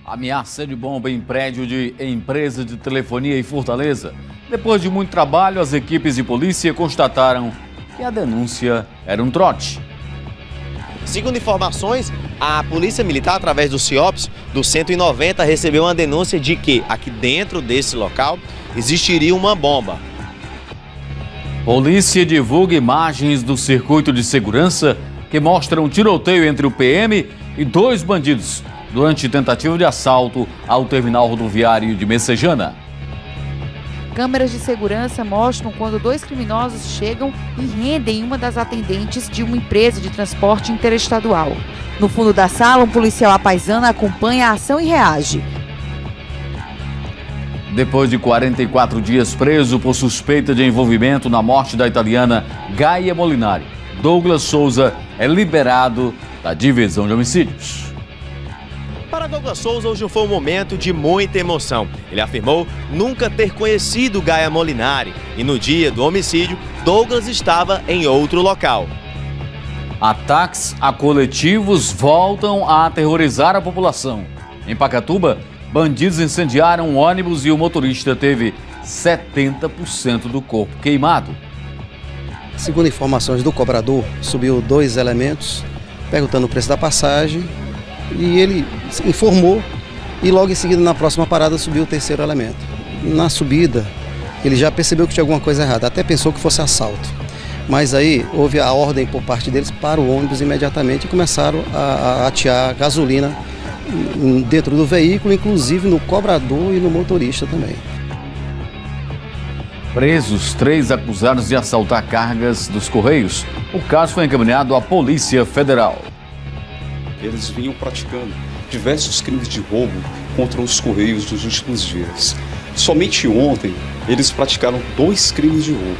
Ameaça de bomba em prédio de empresa de telefonia em Fortaleza. Depois de muito trabalho, as equipes de polícia constataram que a denúncia era um trote. Segundo informações, a Polícia Militar, através do CIOPS, do 190, recebeu uma denúncia de que aqui dentro desse local existiria uma bomba. Polícia divulga imagens do circuito de segurança que mostram um tiroteio entre o PM e dois bandidos durante tentativa de assalto ao terminal rodoviário de Messejana. Câmeras de segurança mostram quando dois criminosos chegam e rendem uma das atendentes de uma empresa de transporte interestadual. No fundo da sala, um policial à paisana acompanha a ação e reage. Depois de 44 dias preso por suspeita de envolvimento na morte da italiana Gaia Molinari, Douglas Souza é liberado da divisão de homicídios. Para Douglas Souza, hoje foi um momento de muita emoção. Ele afirmou nunca ter conhecido Gaia Molinari e no dia do homicídio, Douglas estava em outro local. Ataques a coletivos voltam a aterrorizar a população. Em Pacatuba, bandidos incendiaram um ônibus e o motorista teve 70% do corpo queimado. Segundo informações do cobrador, subiu 2 elementos perguntando o preço da passagem e ele informou e logo em seguida na próxima parada subiu o 3º elemento. Na subida ele já percebeu que tinha alguma coisa errada, até pensou que fosse assalto. Mas aí houve a ordem por parte deles para o ônibus imediatamente e começaram a atear gasolina dentro do veículo, inclusive no cobrador e no motorista também. Presos 3 acusados de assaltar cargas dos Correios. O caso foi encaminhado à Polícia Federal. Eles vinham praticando diversos crimes de roubo contra os Correios nos últimos dias. Somente ontem, eles praticaram 2 crimes de roubo.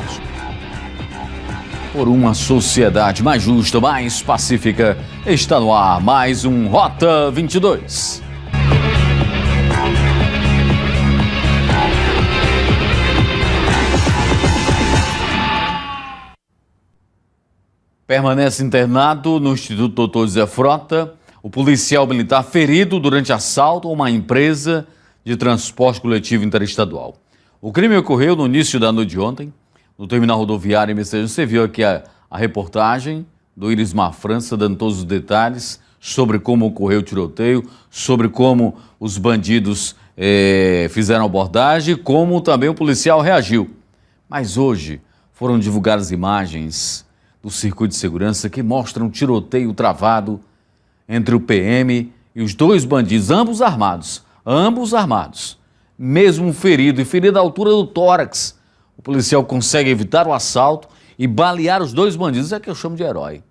Por uma sociedade mais justa, mais pacífica, está no ar mais um Rota 22. Permanece internado no Instituto Dr. José Frota o policial militar ferido durante assalto a uma empresa de transporte coletivo interestadual. O crime ocorreu no início da noite de ontem, no terminal rodoviário em Messejana. Você viu aqui a reportagem do Irismar França dando todos os detalhes sobre como ocorreu o tiroteio, sobre como os bandidos fizeram a abordagem, como também o policial reagiu. Mas hoje foram divulgadas imagens do circuito de segurança que mostram um tiroteio travado entre o PM e os dois bandidos, ambos armados, mesmo ferido à altura do tórax. O policial consegue evitar o assalto e balear os dois bandidos. Isso é que eu chamo de herói.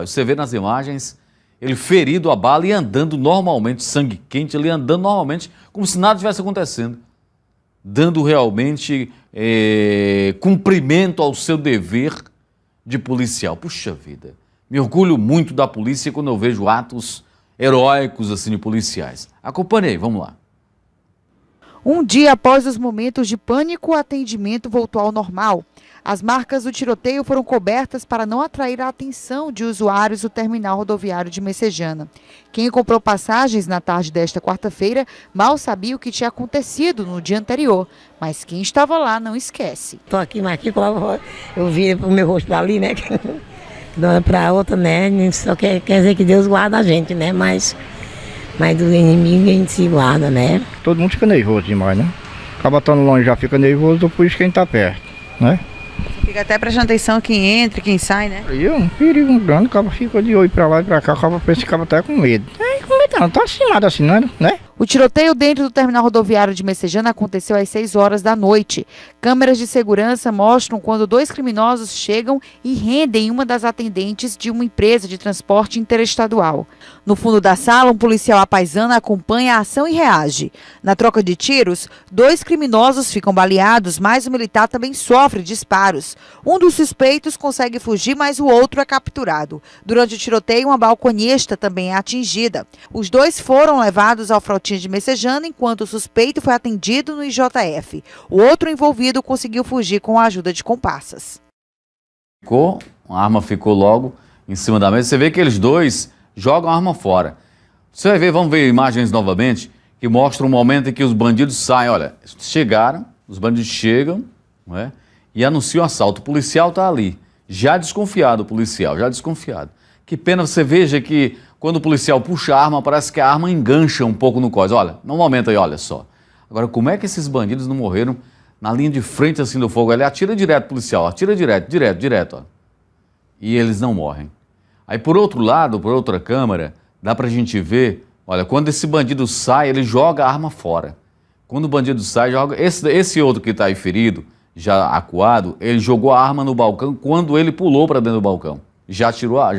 Você vê nas imagens ele ferido a bala e andando normalmente, sangue quente, ele andando normalmente, como se nada estivesse acontecendo. Dando realmente cumprimento ao seu dever de policial. Puxa vida, me orgulho muito da polícia quando eu vejo atos heróicos assim de policiais. Acompanhei, vamos lá. Um dia após os momentos de pânico, o atendimento voltou ao normal. As marcas do tiroteio foram cobertas para não atrair a atenção de usuários do terminal rodoviário de Messejana. Quem comprou passagens na tarde desta quarta-feira mal sabia o que tinha acontecido no dia anterior, mas quem estava lá não esquece. Estou aqui, mas aqui eu vi o meu rosto ali, né? De uma para outra, né? Só quer dizer que Deus guarda a gente, né? Mas do inimigo a gente se guarda, né? Todo mundo fica nervoso demais, né? Acaba estando longe já fica nervoso, por isso quem está perto, né? Você fica até prestando atenção quem entra, quem sai, né? Aí é um perigo grande, o cara fica de olho pra lá e pra cá, o cara pensa que acaba até com medo. Com medo não, tá acimado assim, não é? Né? O tiroteio dentro do terminal rodoviário de Messejana aconteceu às 6 horas da noite. Câmeras de segurança mostram quando dois criminosos chegam e rendem uma das atendentes de uma empresa de transporte interestadual. No fundo da sala, um policial à paisana acompanha a ação e reage. Na troca de tiros, 2 criminosos ficam baleados, mas o militar também sofre disparos. Um dos suspeitos consegue fugir, mas o outro é capturado. Durante o tiroteio, uma balconista também é atingida. Os 2 foram levados ao Frotinha de Messejana, enquanto o suspeito foi atendido no IJF. O outro envolvido conseguiu fugir com a ajuda de comparsas. A arma ficou logo em cima da mesa. Você vê que eles dois jogam a arma fora. Você vai ver, vamos ver imagens novamente, que mostram o momento em que os bandidos saem. Olha, chegaram, os bandidos chegam, não é? E anunciam o assalto. O policial está ali, já desconfiado, o policial, já desconfiado. Que pena você veja que quando o policial puxa a arma, parece que a arma engancha um pouco no cós. Olha, no momento aí, olha só. Agora, como é que esses bandidos não morreram na linha de frente assim do fogo? Ele atira direto, policial, atira direto, ó. E eles não morrem. Aí, por outro lado, por outra câmera, dá pra gente ver, olha, quando esse bandido sai, ele joga a arma fora. Quando o bandido sai, joga... Esse outro que está aí ferido, já acuado, ele jogou a arma no balcão quando ele pulou para dentro do balcão. Já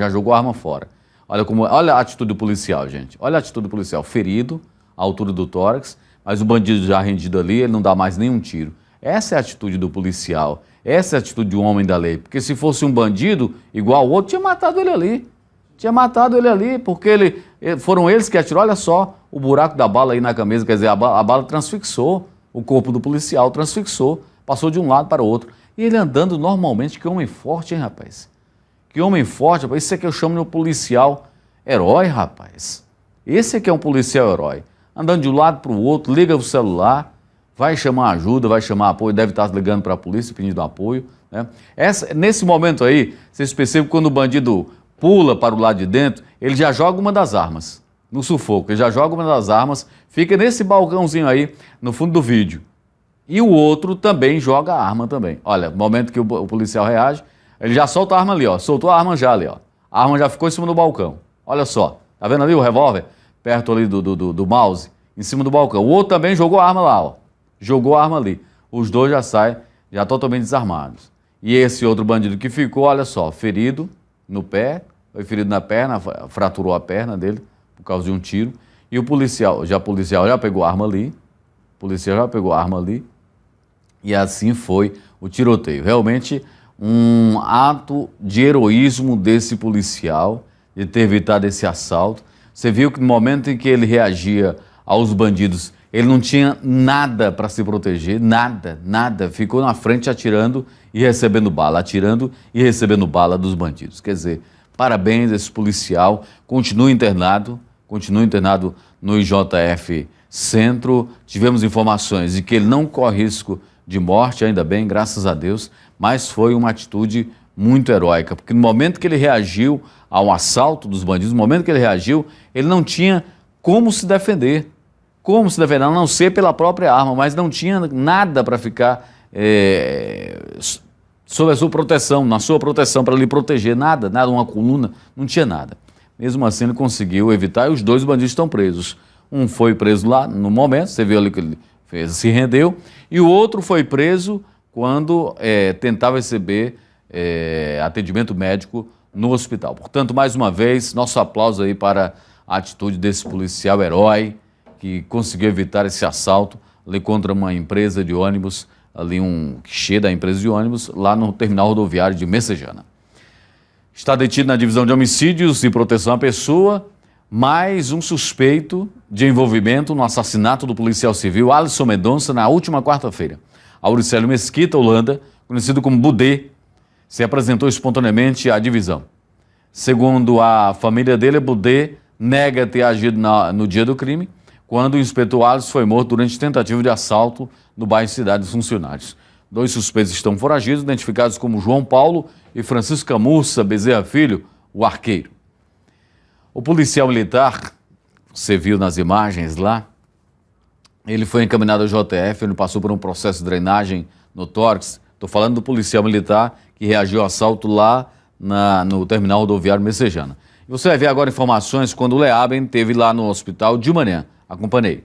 jogou a arma fora. Olha a atitude do policial, gente. Olha a atitude do policial. Ferido, à altura do tórax, mas o bandido já rendido ali, ele não dá mais nenhum tiro. Essa é a atitude do policial. Essa é a atitude de um homem da lei. Porque se fosse um bandido, igual o outro, tinha matado ele ali. Tinha matado ele ali, porque foram eles que atiraram. Olha só o buraco da bala aí na camisa. Quer dizer, a bala transfixou o corpo do policial, transfixou. Passou de um lado para o outro. E ele andando normalmente. Que homem forte, hein, rapaz? Que homem forte, rapaz. Isso é que eu chamo de um policial herói, rapaz. Esse é que é um policial herói. Andando de um lado para o outro, liga o celular, vai chamar ajuda, vai chamar apoio, deve estar ligando para a polícia pedindo apoio, né? Nesse momento aí, vocês percebem que quando o bandido pula para o lado de dentro, ele já joga uma das armas, no sufoco. Ele já joga uma das armas, fica nesse balcãozinho aí, no fundo do vídeo. E o outro também joga a arma também. Olha, no momento que o policial reage, ele já solta a arma ali, ó. Soltou a arma já ali, ó. A arma já ficou em cima do balcão. Olha só. Tá vendo ali o revólver? Perto ali do mouse, em cima do balcão. O outro também jogou a arma lá, ó. Jogou a arma ali. Os dois já saem, já totalmente desarmados. E esse outro bandido que ficou, olha só, ferido no pé, foi ferido na perna, fraturou a perna dele por causa de um tiro. E o policial já pegou a arma ali. O policial já pegou a arma ali. E assim foi o tiroteio. Realmente um ato de heroísmo desse policial, de ter evitado esse assalto. Você viu que no momento em que ele reagia aos bandidos, ele não tinha nada para se proteger, nada. Ficou na frente atirando e recebendo bala, atirando e recebendo bala dos bandidos. Quer dizer, parabéns a esse policial, continua internado no IJF Centro. Tivemos informações de que ele não corre risco de morte, ainda bem, graças a Deus, mas foi uma atitude muito heróica, porque no momento que ele reagiu ao assalto dos bandidos, no momento que ele reagiu, ele não tinha como se defender, a não ser pela própria arma, mas não tinha nada para ficar sob a sua proteção, na sua proteção, para lhe proteger, nada, uma coluna, não tinha nada. Mesmo assim ele conseguiu evitar e os dois bandidos estão presos. Um foi preso lá no momento, você viu ali que ele se rendeu, e o outro foi preso quando tentava receber atendimento médico no hospital. Portanto, mais uma vez, nosso aplauso aí para a atitude desse policial herói que conseguiu evitar esse assalto ali contra uma empresa de ônibus, ali um guichê da empresa de ônibus, lá no terminal rodoviário de Messejana. Está detido na divisão de homicídios e proteção à pessoa mais um suspeito de envolvimento no assassinato do policial civil Alisson Mendonça na última quarta-feira. Auricélio Mesquita Holanda, conhecido como Budê, se apresentou espontaneamente à divisão. Segundo a família dele, Budê nega ter agido no dia do crime, quando o inspetor Alisson foi morto durante tentativa de assalto no bairro Cidade dos Funcionários. 2 suspeitos estão foragidos, identificados como João Paulo e Francisco Camurça Bezerra Filho, o arqueiro. O policial militar, você viu nas imagens lá, ele foi encaminhado ao JF, ele passou por um processo de drenagem no tórax. Estou falando do policial militar que reagiu ao assalto lá no terminal rodoviário Messejana. E você vai ver agora informações quando o Leaben esteve lá no hospital de manhã. Acompanhei.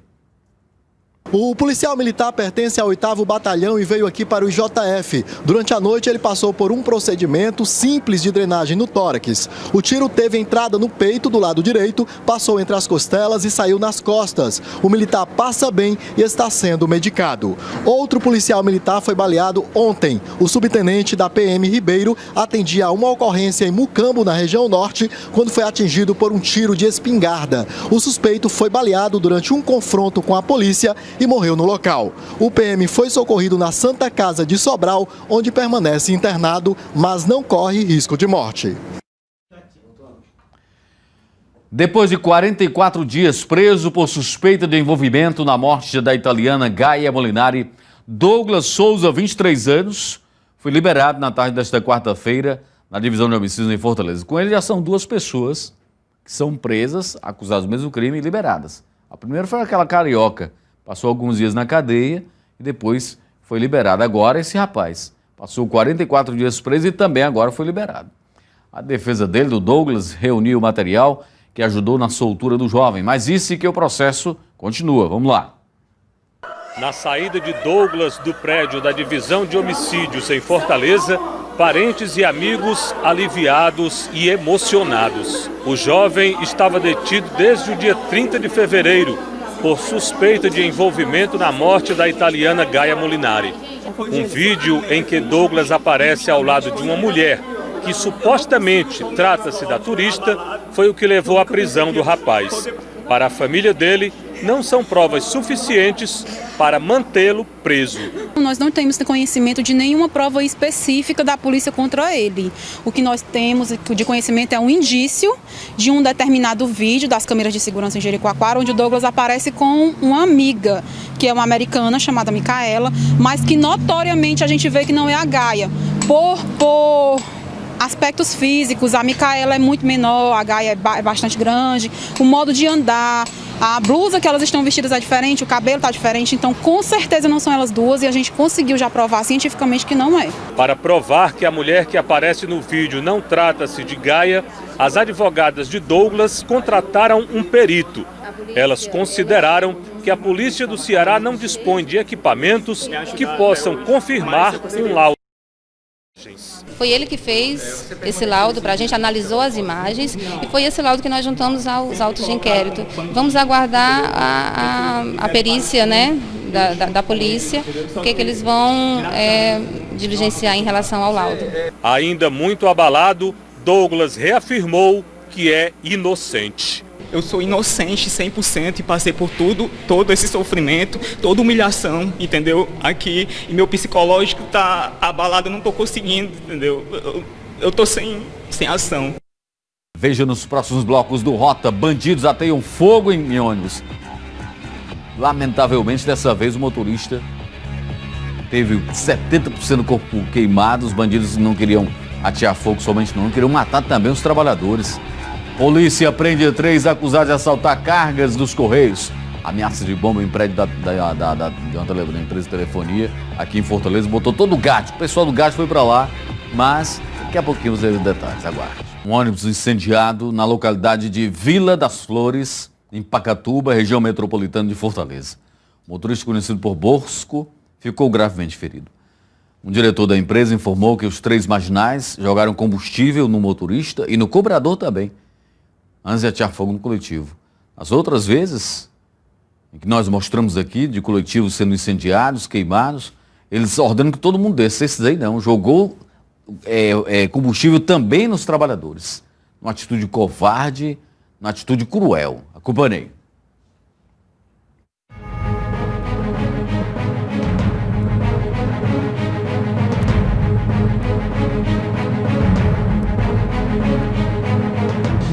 O policial militar pertence ao 8º Batalhão e veio aqui para o IJF. Durante a noite ele passou por um procedimento simples de drenagem no tórax. O tiro teve entrada no peito do lado direito, passou entre as costelas e saiu nas costas. O militar passa bem e está sendo medicado. Outro policial militar foi baleado ontem. O subtenente da PM Ribeiro atendia a uma ocorrência em Mucambo, na região norte, quando foi atingido por um tiro de espingarda. O suspeito foi baleado durante um confronto com a polícia e morreu no local. O PM foi socorrido na Santa Casa de Sobral, onde permanece internado, mas não corre risco de morte. Depois de 44 dias preso por suspeita de envolvimento na morte da italiana Gaia Molinari, Douglas Souza, 23 anos, foi liberado na tarde desta quarta-feira na divisão de homicídios em Fortaleza. Com ele já são 2 pessoas que são presas, acusadas do mesmo crime e liberadas. A primeira foi aquela carioca, passou alguns dias na cadeia e depois foi liberada. Agora esse rapaz passou 44 dias preso e também agora foi liberado. A defesa dele, do Douglas, reuniu o material que ajudou na soltura do jovem, mas disse que o processo continua. Vamos lá. Na saída de Douglas do prédio da divisão de homicídios em Fortaleza, parentes e amigos aliviados e emocionados. O jovem estava detido desde o dia 30 de fevereiro por suspeita de envolvimento na morte da italiana Gaia Molinari. Um vídeo em que Douglas aparece ao lado de uma mulher que supostamente trata-se da turista foi o que levou à prisão do rapaz. Para a família dele, não são provas suficientes para mantê-lo preso. Nós não temos conhecimento de nenhuma prova específica da polícia contra ele. O que nós temos de conhecimento é um indício de um determinado vídeo das câmeras de segurança em Jericoacoara, onde o Douglas aparece com uma amiga, que é uma americana chamada Micaela, mas que notoriamente a gente vê que não é a Gaia. Por aspectos físicos, a Micaela é muito menor, a Gaia é bastante grande, o modo de andar, a blusa que elas estão vestidas é diferente, o cabelo está diferente, então com certeza não são elas duas e a gente conseguiu já provar cientificamente que não é. Para provar que a mulher que aparece no vídeo não trata-se de Gaia, as advogadas de Douglas contrataram um perito. Elas consideraram que a polícia do Ceará não dispõe de equipamentos que possam confirmar um laudo. Foi ele que fez esse laudo para a gente, analisou as imagens e foi esse laudo que nós juntamos aos autos de inquérito. Vamos aguardar a perícia, né, da polícia, o que eles vão diligenciar em relação ao laudo. Ainda muito abalado, Douglas reafirmou que é inocente. Eu sou inocente 100% e passei por todo esse sofrimento, toda humilhação, entendeu? Aqui, e meu psicológico tá abalado, eu não tô conseguindo, entendeu? Eu tô sem ação. Veja nos próximos blocos do Rota, bandidos ateiam fogo em ônibus. Lamentavelmente, dessa vez o motorista teve 70% do corpo queimado, os bandidos não queriam atear fogo somente não, queriam matar também os trabalhadores. Polícia prende 3 acusados de assaltar cargas dos Correios. Ameaça de bomba em prédio da empresa de telefonia aqui em Fortaleza. Botou todo o GAT. O pessoal do GAT foi para lá, mas daqui a pouquinho os detalhes. Aguarde. Um ônibus incendiado na localidade de Vila das Flores, em Pacatuba, região metropolitana de Fortaleza. O motorista, conhecido por Bosco, ficou gravemente ferido. Um diretor da empresa informou que os 3 marginais jogaram combustível no motorista e no cobrador também, antes de atear fogo no coletivo. As outras vezes, em que nós mostramos aqui, de coletivos sendo incendiados, queimados, eles ordenam que todo mundo desça. Esses aí não, jogou combustível também nos trabalhadores. Uma atitude covarde, uma atitude cruel. Acompanhei.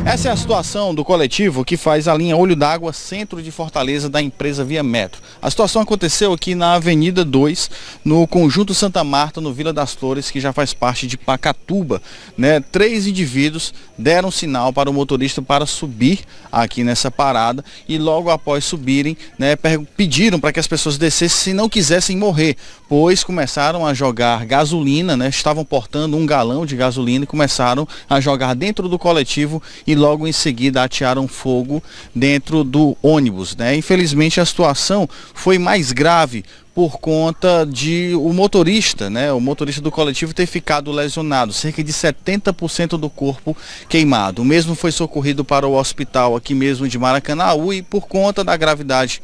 Essa é a situação do coletivo que faz a linha Olho d'Água, centro de Fortaleza, da empresa Via Metro. A situação aconteceu aqui na Avenida 2, no Conjunto Santa Marta, no Vila das Flores, que já faz parte de Pacatuba, né? 3 indivíduos deram sinal para o motorista para subir aqui nessa parada e logo após subirem, né, pediram para que as pessoas descessem se não quisessem morrer, pois começaram a jogar gasolina, né? Estavam portando 1 galão de gasolina e começaram a jogar dentro do coletivo e logo em seguida atearam fogo dentro do ônibus, né? Infelizmente a situação foi mais grave por conta de o motorista, né? O motorista do coletivo ter ficado lesionado, cerca de 70% do corpo queimado. O mesmo foi socorrido para o hospital aqui mesmo de Maracanaú e por conta da gravidade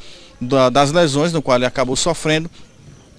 das lesões no qual ele acabou sofrendo,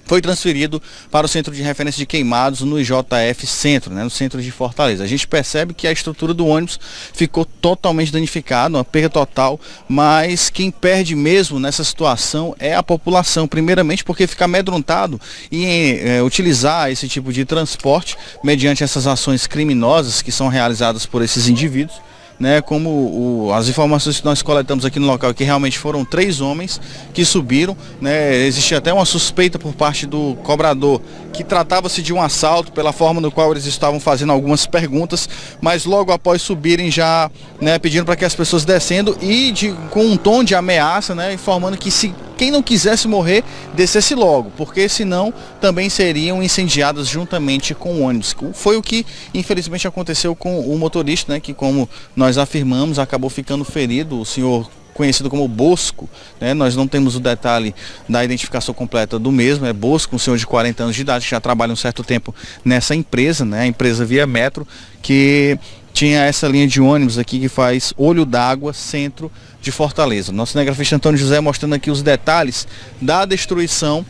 foi transferido para o Centro de Referência de Queimados no IJF Centro, né, no centro de Fortaleza. A gente percebe que a estrutura do ônibus ficou totalmente danificada, uma perda total, mas quem perde mesmo nessa situação é a população, primeiramente porque fica amedrontado em utilizar esse tipo de transporte mediante essas ações criminosas que são realizadas por esses indivíduos. né, como as informações que nós coletamos aqui no local, que realmente foram 3 homens que subiram, né, existia até uma suspeita por parte do cobrador que tratava-se de um assalto pela forma no qual eles estavam fazendo algumas perguntas, mas logo após subirem já, né, pedindo para que as pessoas descendo e com um tom de ameaça, né, informando que se quem não quisesse morrer, descesse logo, porque senão também seriam incendiadas juntamente com o ônibus. Foi o que infelizmente aconteceu com o motorista, né, que como nós afirmamos, acabou ficando ferido, o senhor conhecido como Bosco, né? Nós não temos o detalhe da identificação completa do mesmo, é Bosco, um senhor de 40 anos de idade, que já trabalha um certo tempo nessa empresa, né? A empresa Via Metro, que tinha essa linha de ônibus aqui que faz Olho d'Água, centro de Fortaleza. Nosso cinegrafista Antônio José mostrando aqui os detalhes da destruição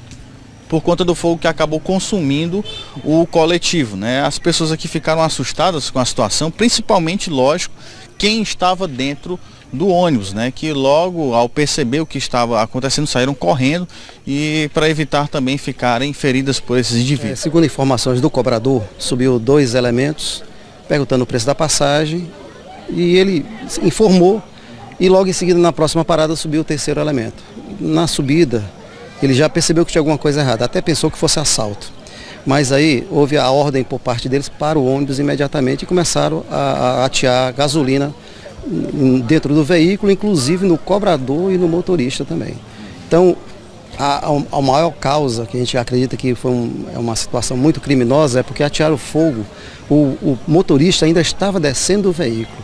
por conta do fogo que acabou consumindo o coletivo, né? As pessoas aqui ficaram assustadas com a situação, principalmente, lógico, quem estava dentro do ônibus, né? Que logo ao perceber o que estava acontecendo saíram correndo e para evitar também ficarem feridas por esses indivíduos. Segundo informações do cobrador, subiu 2 elementos perguntando o preço da passagem e ele informou e logo em seguida na próxima parada subiu o 3º elemento. Na subida ele já percebeu que tinha alguma coisa errada, até pensou que fosse assalto. Mas aí houve a ordem por parte deles para o ônibus imediatamente e começaram a atear gasolina dentro do veículo, inclusive no cobrador e no motorista também. Então, a maior causa que a gente acredita que foi uma situação muito criminosa é porque atearam fogo. O motorista ainda estava descendo do veículo,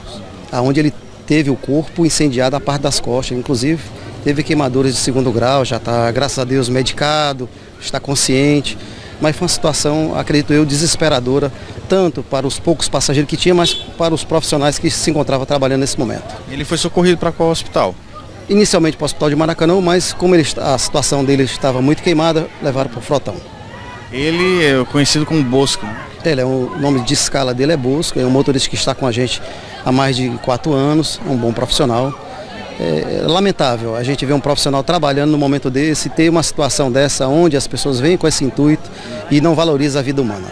aonde ele teve o corpo incendiado a parte das costas, inclusive teve queimaduras de 2º grau, já está, graças a Deus, medicado, está consciente. Mas foi uma situação, acredito eu, desesperadora, tanto para os poucos passageiros que tinha, mas para os profissionais que se encontravam trabalhando nesse momento. Ele foi socorrido para qual hospital? Inicialmente para o hospital de Maracanã, mas como a situação dele estava muito queimada, levaram para o Frotão. Ele é conhecido como Bosco. Ele o nome de escala dele é Bosco, é um motorista que está com a gente há mais de 4 anos, é um bom profissional. É lamentável a gente ver um profissional trabalhando no momento desse, ter uma situação dessa onde as pessoas vêm com esse intuito e não valoriza a vida humana.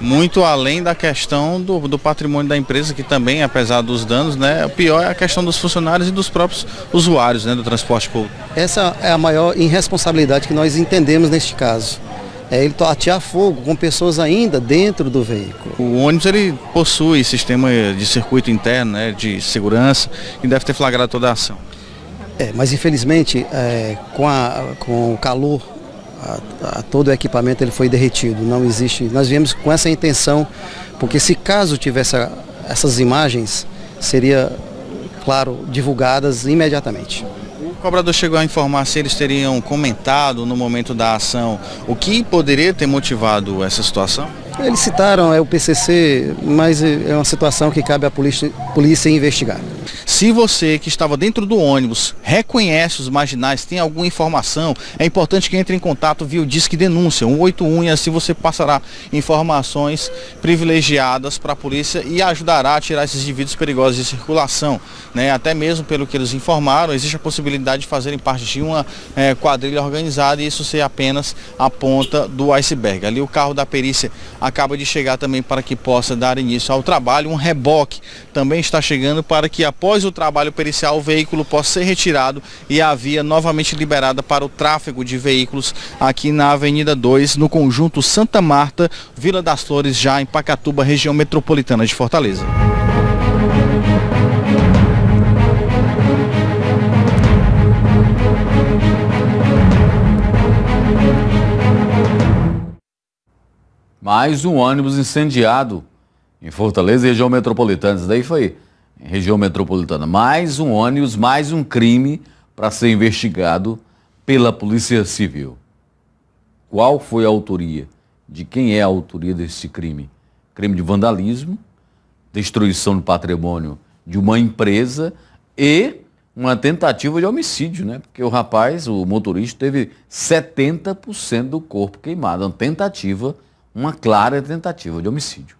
Muito além da questão do patrimônio da empresa, que também, apesar dos danos, né, o pior é a questão dos funcionários e dos próprios usuários, né, do transporte público. Essa é a maior irresponsabilidade que nós entendemos neste caso. É ele atear fogo com pessoas ainda dentro do veículo. O ônibus ele possui sistema de circuito interno, né, de segurança, e deve ter flagrado toda a ação. Mas infelizmente com o calor, todo o equipamento ele foi derretido. Não existe. Nós viemos com essa intenção, porque se caso tivesse essas imagens, seria, claro, divulgadas imediatamente. O cobrador chegou a informar se eles teriam comentado no momento da ação o que poderia ter motivado essa situação? Eles citaram o PCC, mas é uma situação que cabe à polícia investigar. Se você que estava dentro do ônibus reconhece os marginais, tem alguma informação, é importante que entre em contato via o Disque Denúncia 181 e assim você passará informações privilegiadas para a polícia e ajudará a tirar esses indivíduos perigosos de circulação, né? Até mesmo pelo que eles informaram, existe a possibilidade de fazerem parte de uma quadrilha organizada e isso ser apenas a ponta do iceberg. Ali o carro da perícia acaba de chegar também para que possa dar início ao trabalho. Um reboque também está chegando para que após o trabalho pericial o veículo possa ser retirado e a via novamente liberada para o tráfego de veículos aqui na Avenida 2, no conjunto Santa Marta, Vila das Flores, já em Pacatuba, região metropolitana de Fortaleza. Mais um ônibus incendiado em Fortaleza, região metropolitana. Isso daí foi em região metropolitana. Mais um ônibus, mais um crime para ser investigado pela Polícia Civil. Qual foi a autoria? De quem é a autoria desse crime? Crime de vandalismo, destruição do patrimônio de uma empresa e uma tentativa de homicídio, né? Porque o rapaz, o motorista, teve 70% do corpo queimado. Uma clara tentativa de homicídio.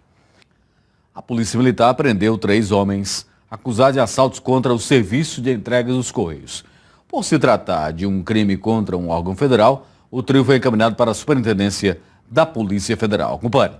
A Polícia Militar prendeu 3 homens acusados de assaltos contra o serviço de entregas dos Correios. Por se tratar de um crime contra um órgão federal, o trio foi encaminhado para a Superintendência da Polícia Federal. Acompanhe.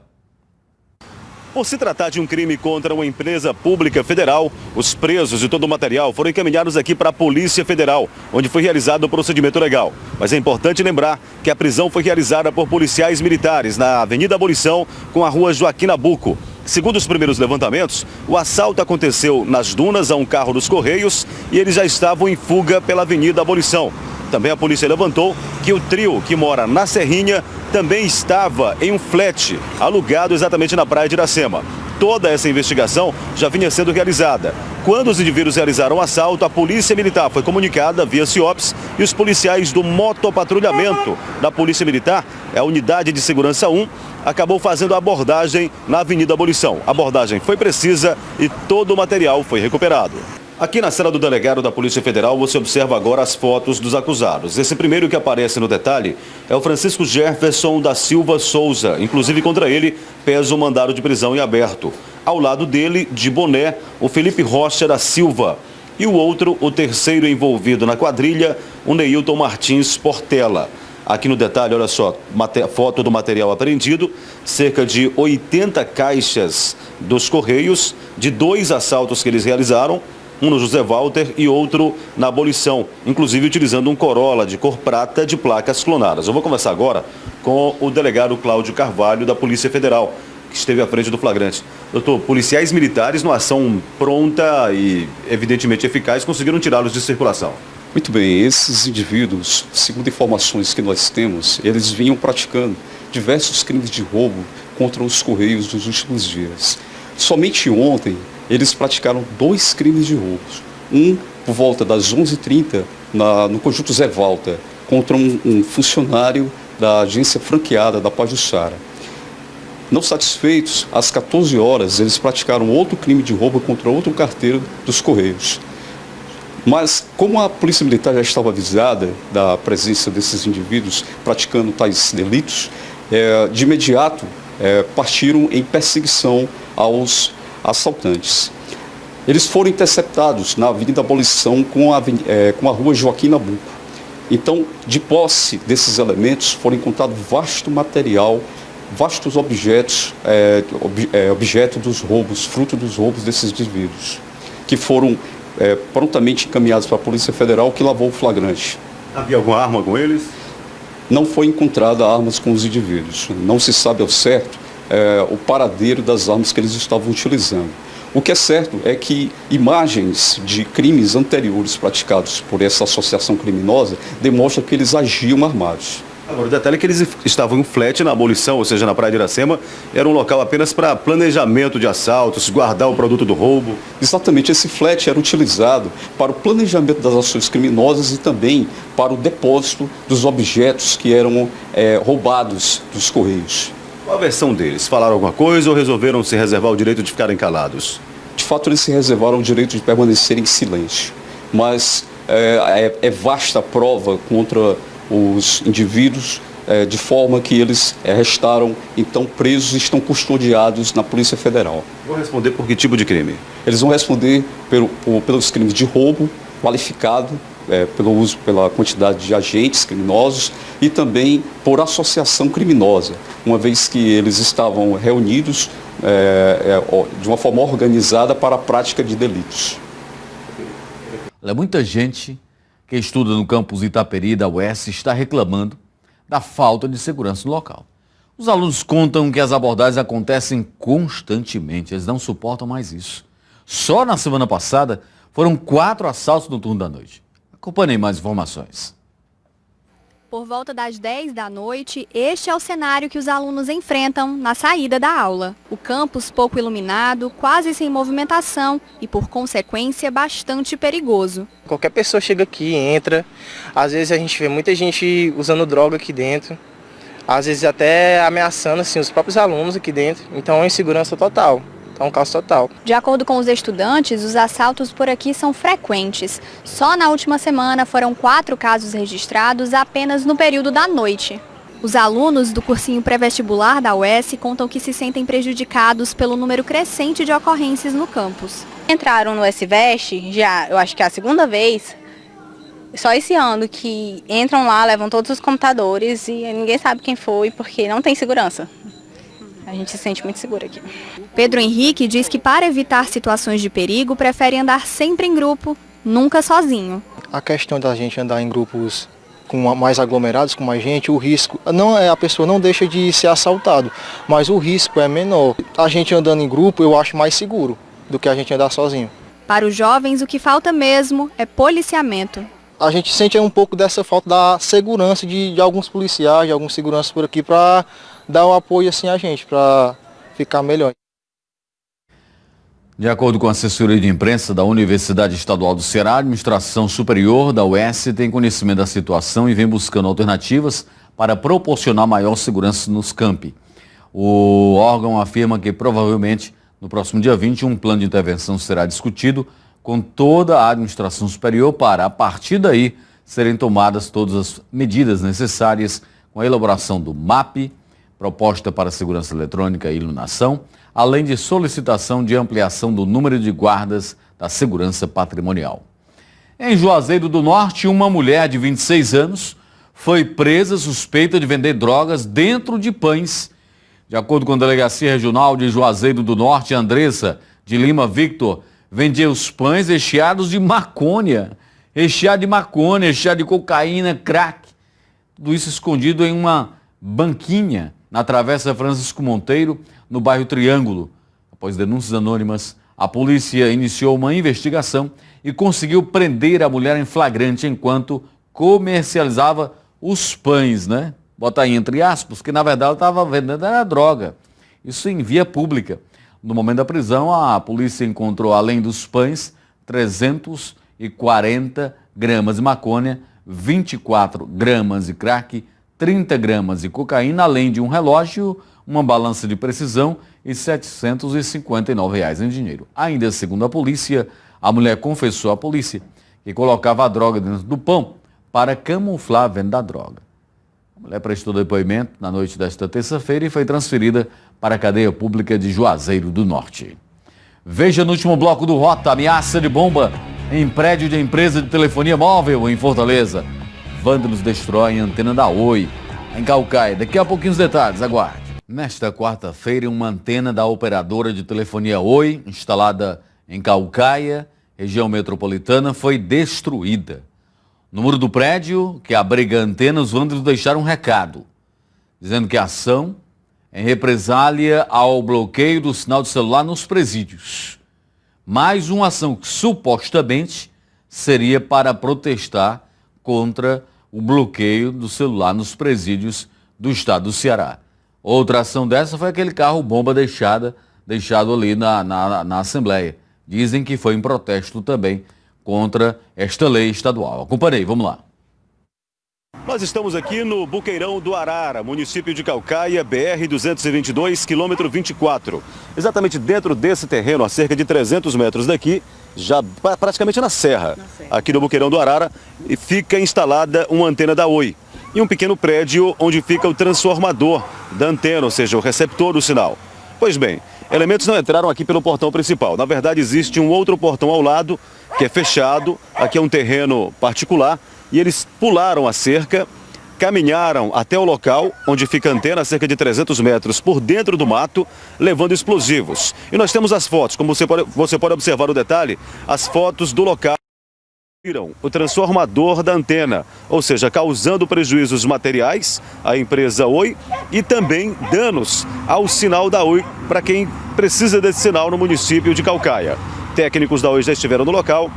Por se tratar de um crime contra uma empresa pública federal, os presos e todo o material foram encaminhados aqui para a Polícia Federal, onde foi realizado o procedimento legal. Mas é importante lembrar que a prisão foi realizada por policiais militares na Avenida Abolição com a Rua Joaquim Nabuco. Segundo os primeiros levantamentos, o assalto aconteceu nas dunas a um carro dos Correios e eles já estavam em fuga pela Avenida Abolição. Também a polícia levantou que o trio que mora na Serrinha também estava em um flat alugado exatamente na praia de Iracema. Toda essa investigação já vinha sendo realizada. Quando os indivíduos realizaram o assalto, a Polícia Militar foi comunicada via CIOPS e os policiais do motopatrulhamento da Polícia Militar, a Unidade de Segurança 1, acabou fazendo a abordagem na Avenida Abolição. A abordagem foi precisa e todo o material foi recuperado. Aqui na cela do delegado da Polícia Federal, você observa agora as fotos dos acusados. Esse primeiro que aparece no detalhe é o Francisco Jefferson da Silva Souza. Inclusive, contra ele, pesa o mandado de prisão em aberto. Ao lado dele, de boné, o Felipe Rocha da Silva. E o outro, o terceiro envolvido na quadrilha, o Neilton Martins Portela. Aqui no detalhe, olha só, foto do material apreendido, cerca de 80 caixas dos Correios, de 2 assaltos que eles realizaram, um no José Walter e outro na Abolição, inclusive utilizando um Corolla de cor prata de placas clonadas. Eu vou conversar agora com o delegado Cláudio Carvalho da Polícia Federal, que esteve à frente do flagrante. Doutor, policiais militares, numa ação pronta e evidentemente eficaz, conseguiram tirá-los de circulação. Muito bem, esses indivíduos, segundo informações que nós temos, eles vinham praticando diversos crimes de roubo contra os Correios nos últimos dias. Somente ontem, eles praticaram 2 crimes de roubo. Um por volta das 11h30 no conjunto Zé Walter, contra um funcionário da agência franqueada da Pajuçara. Não satisfeitos, às 14 horas, eles praticaram outro crime de roubo contra outro carteiro dos Correios. Mas, como a Polícia Militar já estava avisada da presença desses indivíduos praticando tais delitos, de imediato partiram em perseguição aos assaltantes. Eles foram interceptados na Avenida Abolição com a Rua Joaquim Nabuco. Então, de posse desses elementos, foram encontrados vasto material, vastos objetos, objeto dos roubos, fruto dos roubos desses indivíduos, que foram prontamente encaminhados para a Polícia Federal, que lavou o flagrante. Havia alguma arma com eles? Não foi encontrada armas com os indivíduos. Não se sabe ao certo o paradeiro das armas que eles estavam utilizando. O que é certo é que imagens de crimes anteriores praticados por essa associação criminosa demonstram que eles agiam armados. Agora, o detalhe é que eles estavam em um flat na Abolição, ou seja, na Praia de Iracema, era um local apenas para planejamento de assaltos, guardar o produto do roubo. Exatamente, esse flat era utilizado para o planejamento das ações criminosas e também para o depósito dos objetos que eram roubados dos Correios. Qual a versão deles? Falaram alguma coisa ou resolveram se reservar o direito de ficarem calados? De fato, eles se reservaram o direito de permanecer em silêncio, mas é vasta a prova contra os indivíduos, de forma que eles restaram, então, presos e estão custodiados na Polícia Federal. Vão responder por que tipo de crime? Eles vão responder pelos crimes de roubo qualificado, pela quantidade de agentes criminosos e também por associação criminosa, uma vez que eles estavam reunidos de uma forma organizada para a prática de delitos. Muita gente que estuda no campus Itaperi da UES está reclamando da falta de segurança no local. Os alunos contam que as abordagens acontecem constantemente, eles não suportam mais isso. Só na semana passada foram 4 assaltos no turno da noite. Acompanhem mais informações. Por volta das 10 da noite, este é o cenário que os alunos enfrentam na saída da aula. O campus pouco iluminado, quase sem movimentação e, por consequência, bastante perigoso. Qualquer pessoa chega aqui, entra, às vezes a gente vê muita gente usando droga aqui dentro, às vezes até ameaçando assim, os próprios alunos aqui dentro, então é uma insegurança total. Então, um caos total. De acordo com os estudantes, os assaltos por aqui são frequentes. Só na última semana foram 4 casos registrados apenas no período da noite. Os alunos do cursinho pré-vestibular da UES contam que se sentem prejudicados pelo número crescente de ocorrências no campus. Entraram no SVEST, já eu acho que é a segunda vez, só esse ano que entram lá, levam todos os computadores e ninguém sabe quem foi porque não tem segurança. A gente se sente muito seguro aqui. Pedro Henrique diz que para evitar situações de perigo, prefere andar sempre em grupo, nunca sozinho. A questão da gente andar em grupos com mais aglomerados, com mais gente, o risco não é, a pessoa não deixa de ser assaltado, mas o risco é menor. A gente andando em grupo eu acho mais seguro do que a gente andar sozinho. Para os jovens, o que falta mesmo é policiamento. A gente sente um pouco dessa falta da segurança de alguns policiais, de alguns seguranças por aqui, para dar um apoio assim a gente, para ficar melhor. De acordo com a assessoria de imprensa da Universidade Estadual do Ceará, a Administração Superior da UES tem conhecimento da situação e vem buscando alternativas para proporcionar maior segurança nos campi. O órgão afirma que provavelmente no próximo dia 20 um plano de intervenção será discutido com toda a administração superior para, a partir daí, serem tomadas todas as medidas necessárias com a elaboração do MAP, proposta para segurança eletrônica e iluminação, além de solicitação de ampliação do número de guardas da segurança patrimonial. Em Juazeiro do Norte, uma mulher de 26 anos foi presa suspeita de vender drogas dentro de pães. De acordo com a Delegacia Regional de Juazeiro do Norte, Andressa de Lima Victor vendia os pães recheados de maconha, recheado de cocaína, crack. Tudo isso escondido em uma banquinha na Travessa Francisco Monteiro, no bairro Triângulo. Após denúncias anônimas, a polícia iniciou uma investigação e conseguiu prender a mulher em flagrante enquanto comercializava os pães, né? Bota aí entre aspas, que na verdade ela estava vendendo era droga. Isso em via pública. No momento da prisão, a polícia encontrou, além dos pães, 340 gramas de maconha, 24 gramas de crack, 30 gramas de cocaína, além de um relógio, uma balança de precisão e R$ 759 em dinheiro. Ainda segundo a polícia, a mulher confessou à polícia que colocava a droga dentro do pão para camuflar a venda da droga. A mulher prestou depoimento na noite desta terça-feira e foi transferida para a cadeia pública de Juazeiro do Norte. Veja no último bloco do Rota, ameaça de bomba em prédio de empresa de telefonia móvel em Fortaleza. Vândalos destroem a antena da Oi, em Caucaia. Daqui a pouquinho os detalhes, aguarde. Nesta quarta-feira, uma antena da operadora de telefonia Oi, instalada em Caucaia, região metropolitana, foi destruída. No muro do prédio, que abriga a antena, os vândalos deixaram um recado, dizendo que a ação é em represália ao bloqueio do sinal de celular nos presídios. Mais uma ação que supostamente seria para protestar contra o bloqueio do celular nos presídios do estado do Ceará. Outra ação dessa foi aquele carro-bomba deixado ali na Assembleia. Dizem que foi em protesto também contra esta lei estadual. Acompanhei, vamos lá. Nós estamos aqui no Buqueirão do Arara, município de Caucaia, BR-222, quilômetro 24. Exatamente dentro desse terreno, a cerca de 300 metros daqui, já praticamente na serra, aqui no Buqueirão do Arara, fica instalada uma antena da Oi. E um pequeno prédio onde fica o transformador da antena, ou seja, o receptor do sinal. Pois bem, elementos não entraram aqui pelo portão principal. Na verdade, existe um outro portão ao lado, que é fechado. Aqui é um terreno particular. E eles pularam a cerca, caminharam até o local onde fica a antena, a cerca de 300 metros por dentro do mato, levando explosivos. E nós temos as fotos, como você pode observar o detalhe, as fotos do local. O transformador da antena, ou seja, causando prejuízos materiais à empresa Oi e também danos ao sinal da Oi para quem precisa desse sinal no município de Caucaia. Técnicos da Oi já estiveram no local,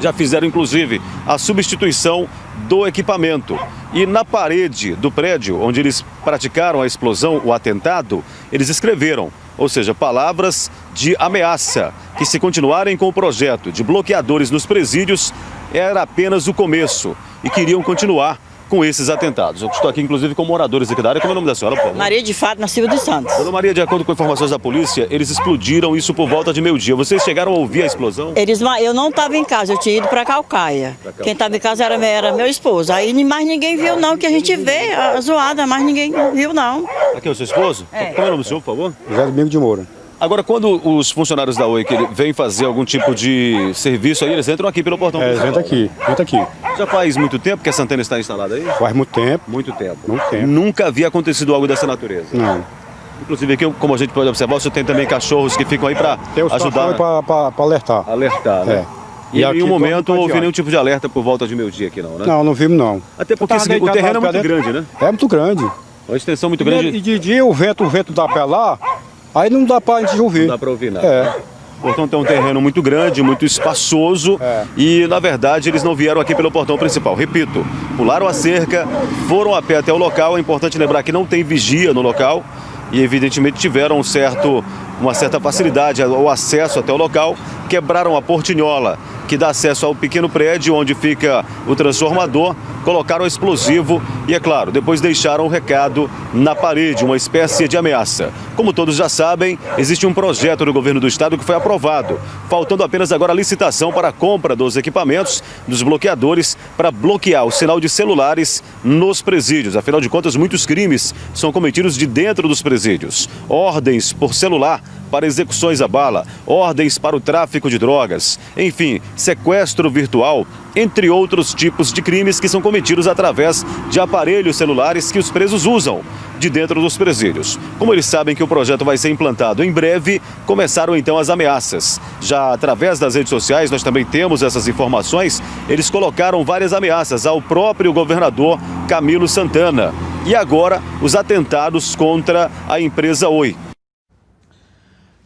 já fizeram inclusive a substituição do equipamento. E na parede do prédio onde eles praticaram a explosão, o atentado, eles escreveram, ou seja, palavras de ameaça, que se continuarem com o projeto de bloqueadores nos presídios, era apenas o começo e queriam continuar com esses atentados. Eu estou aqui, inclusive, com moradores aqui da área. Como é o nome da senhora, por favor? Maria de Fátima Silva dos Santos. Dona Maria, de acordo com informações da polícia, eles explodiram isso por volta de meio-dia. Vocês chegaram a ouvir a explosão? Eu não estava em casa, eu tinha ido para Caucaia. Quem estava em casa era meu esposo. Aí mais ninguém viu não, que a gente vê a zoada, mas ninguém viu não. Aqui é o seu esposo? É. Como é o nome do senhor, por favor? José Domingo de Moura. Agora, quando os funcionários da Oi vêm fazer algum tipo de serviço aí, eles entram aqui pelo portão principal? Entra aqui. Já faz muito tempo que essa antena está instalada aí? Faz muito tempo. Muito tempo. Muito tempo. Nunca havia acontecido algo dessa natureza? Não. Inclusive aqui, como a gente pode observar, você tem também cachorros que ficam aí para ajudar. Para alertar. Alertar, né? E em nenhum momento não houve nenhum tipo de alerta por volta de meio-dia aqui não, né? Não, não vimos não. Até porque assim, o terreno é muito grande, né? É muito grande. Uma extensão muito grande. E de dia o vento dá para lá, aí não dá para a gente ouvir. Não dá para ouvir nada. Portanto, é um terreno muito grande, muito espaçoso e, na verdade, eles não vieram aqui pelo portão principal. Repito, pularam a cerca, foram a pé até o local. É importante lembrar que não tem vigia no local e, evidentemente, tiveram uma certa facilidade ao acesso até o local. Quebraram a portinhola que dá acesso ao pequeno prédio onde fica o transformador, colocaram explosivo e, é claro, depois deixaram o recado na parede, uma espécie de ameaça. Como todos já sabem, existe um projeto do governo do estado que foi aprovado, faltando apenas agora a licitação para a compra dos equipamentos, dos bloqueadores, para bloquear o sinal de celulares nos presídios. Afinal de contas, muitos crimes são cometidos de dentro dos presídios. Ordens por celular para execuções à bala, ordens para o tráfico de drogas, enfim, sequestro virtual, entre outros tipos de crimes que são cometidos através de aparelhos celulares que os presos usam de dentro dos presídios. Como eles sabem que o projeto vai ser implantado em breve, começaram então as ameaças. Já através das redes sociais, nós também temos essas informações, eles colocaram várias ameaças ao próprio governador Camilo Santana. E agora, os atentados contra a empresa Oi.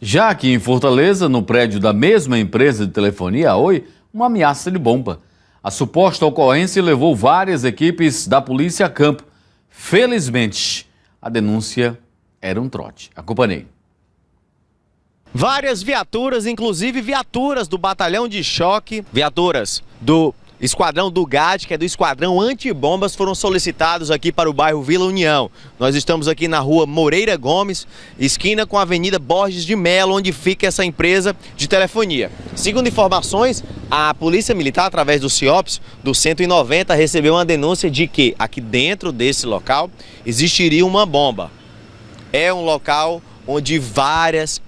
Já aqui em Fortaleza, no prédio da mesma empresa de telefonia, a Oi, uma ameaça de bomba. A suposta ocorrência levou várias equipes da polícia a campo. Felizmente, a denúncia era um trote. Acompanhei. Várias viaturas, inclusive viaturas do batalhão de choque, viaturas do Esquadrão do GAD, que é do Esquadrão Antibombas, foram solicitados aqui para o bairro Vila União. Nós estamos aqui na rua Moreira Gomes, esquina com a Avenida Borges de Melo, onde fica essa empresa de telefonia. Segundo informações, a Polícia Militar, através do CIOPS, do 190, recebeu uma denúncia de que aqui dentro desse local existiria uma bomba. É um local onde várias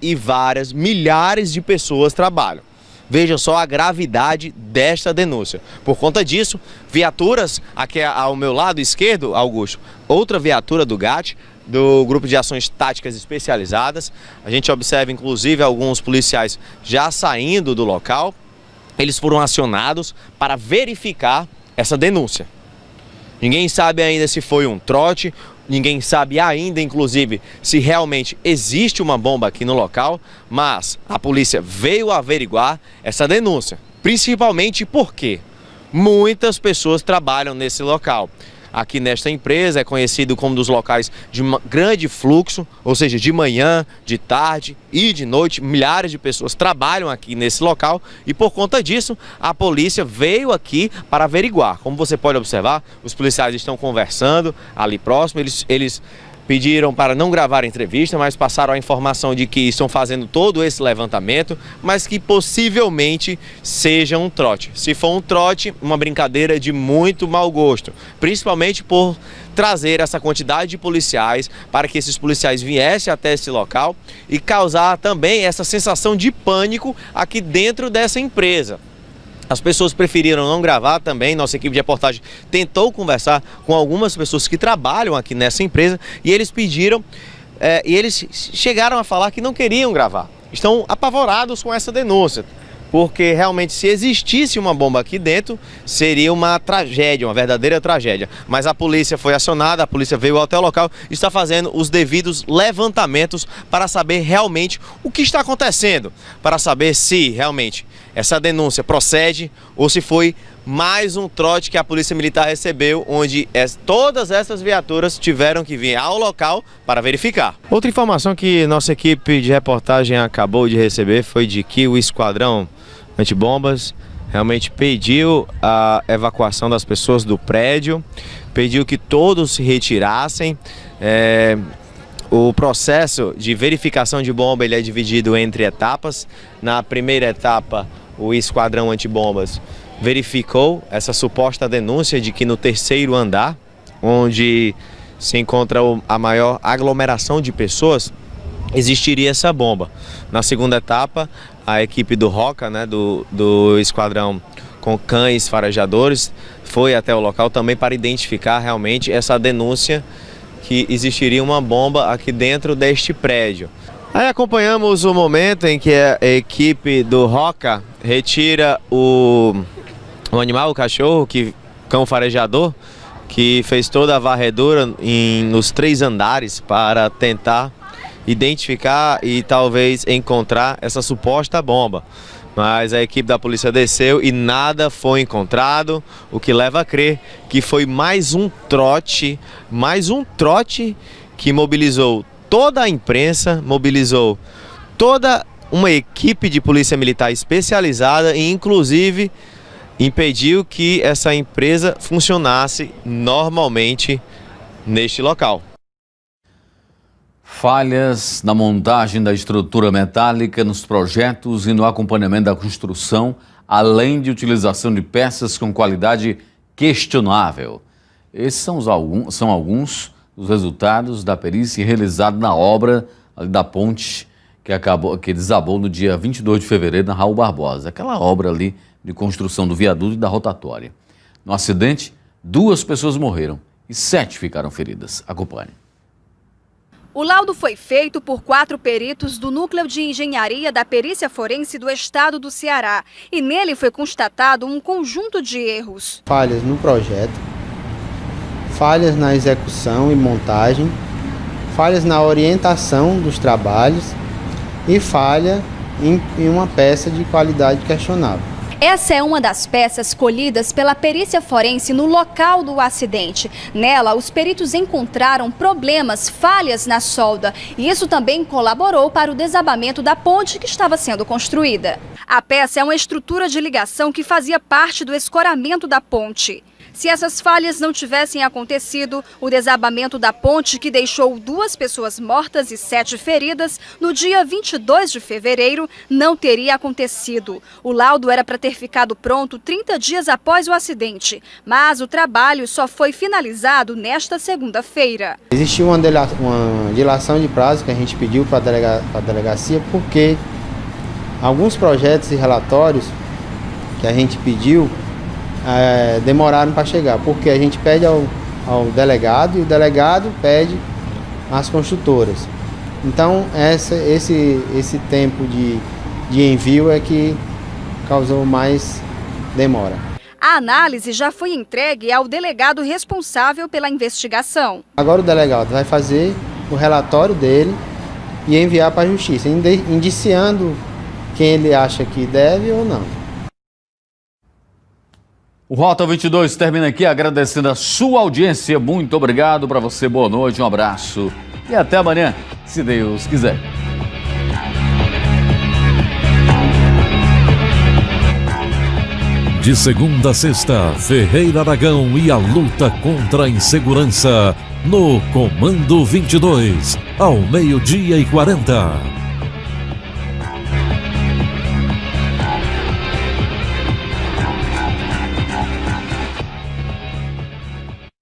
milhares de pessoas trabalham. Vejam só a gravidade desta denúncia. Por conta disso, viaturas, aqui ao meu lado esquerdo, Augusto, outra viatura do GAT, do Grupo de Ações Táticas Especializadas. A gente observa, inclusive, alguns policiais já saindo do local. Eles foram acionados para verificar essa denúncia. Ninguém sabe ainda se foi um trote, ninguém sabe ainda, inclusive, se realmente existe uma bomba aqui no local, mas a polícia veio averiguar essa denúncia, principalmente porque muitas pessoas trabalham nesse local. Aqui nesta empresa é conhecido como um dos locais de grande fluxo, ou seja, de manhã, de tarde e de noite, milhares de pessoas trabalham aqui nesse local e por conta disso a polícia veio aqui para averiguar. Como você pode observar, os policiais estão conversando ali próximo, eles pediram para não gravar a entrevista, mas passaram a informação de que estão fazendo todo esse levantamento, mas que possivelmente seja um trote. Se for um trote, uma brincadeira de muito mau gosto, principalmente por trazer essa quantidade de policiais para que esses policiais viessem até esse local e causar também essa sensação de pânico aqui dentro dessa empresa. As pessoas preferiram não gravar também, nossa equipe de reportagem tentou conversar com algumas pessoas que trabalham aqui nessa empresa e eles pediram, e eles chegaram a falar que não queriam gravar. Estão apavorados com essa denúncia, porque realmente se existisse uma bomba aqui dentro, seria uma tragédia, uma verdadeira tragédia. Mas a polícia foi acionada, a polícia veio até o local e está fazendo os devidos levantamentos para saber realmente o que está acontecendo, para saber se realmente essa denúncia procede ou se foi mais um trote que a Polícia Militar recebeu, onde todas essas viaturas tiveram que vir ao local para verificar. Outra informação que nossa equipe de reportagem acabou de receber foi de que o Esquadrão Antibombas realmente pediu a evacuação das pessoas do prédio, pediu que todos se retirassem. O processo de verificação de bomba ele é dividido entre etapas. Na primeira etapa, o Esquadrão Antibombas verificou essa suposta denúncia de que no terceiro andar, onde se encontra a maior aglomeração de pessoas, existiria essa bomba. Na segunda etapa, a equipe do ROCA, do Esquadrão com cães farejadores, foi até o local também para identificar realmente essa denúncia que existiria uma bomba aqui dentro deste prédio. Aí acompanhamos o momento em que a equipe do Roca retira o animal, o cachorro, cão farejador, que fez toda a varredura nos 3 andares para tentar identificar e talvez encontrar essa suposta bomba. Mas a equipe da polícia desceu e nada foi encontrado, o que leva a crer que foi mais um trote que mobilizou toda a imprensa, mobilizou toda uma equipe de polícia militar especializada e inclusive impediu que essa empresa funcionasse normalmente neste local. Falhas na montagem da estrutura metálica, nos projetos e no acompanhamento da construção, além de utilização de peças com qualidade questionável. Esses são alguns dos resultados da perícia realizada na obra da ponte que desabou no dia 22 de fevereiro na Raul Barbosa. Aquela obra ali de construção do viaduto e da rotatória. No acidente, 2 pessoas morreram e 7 ficaram feridas. Acompanhe. O laudo foi feito por 4 peritos do Núcleo de Engenharia da Perícia Forense do Estado do Ceará e nele foi constatado um conjunto de erros. Falhas no projeto, falhas na execução e montagem, falhas na orientação dos trabalhos e falha em uma peça de qualidade questionável. Essa é uma das peças colhidas pela perícia forense no local do acidente. Nela, os peritos encontraram problemas, falhas na solda. E isso também colaborou para o desabamento da ponte que estava sendo construída. A peça é uma estrutura de ligação que fazia parte do escoramento da ponte. Se essas falhas não tivessem acontecido, o desabamento da ponte, que deixou 2 pessoas mortas e 7 feridas, no dia 22 de fevereiro, não teria acontecido. O laudo era para ter ficado pronto 30 dias após o acidente, mas o trabalho só foi finalizado nesta segunda-feira. Existiu uma dilação de prazo que a gente pediu para a delegacia, porque alguns projetos e relatórios que a gente pediu demoraram para chegar, porque a gente pede ao delegado e o delegado pede às construtoras. Então esse tempo de envio é que causou mais demora. A análise já foi entregue ao delegado responsável pela investigação. Agora o delegado vai fazer o relatório dele e enviar para a justiça, indiciando quem ele acha que deve ou não. O Rota 22 termina aqui agradecendo a sua audiência. Muito obrigado para você, boa noite, um abraço e até amanhã, se Deus quiser. De segunda a sexta, Ferreira Aragão e a luta contra a insegurança no Comando 22, ao 12:40.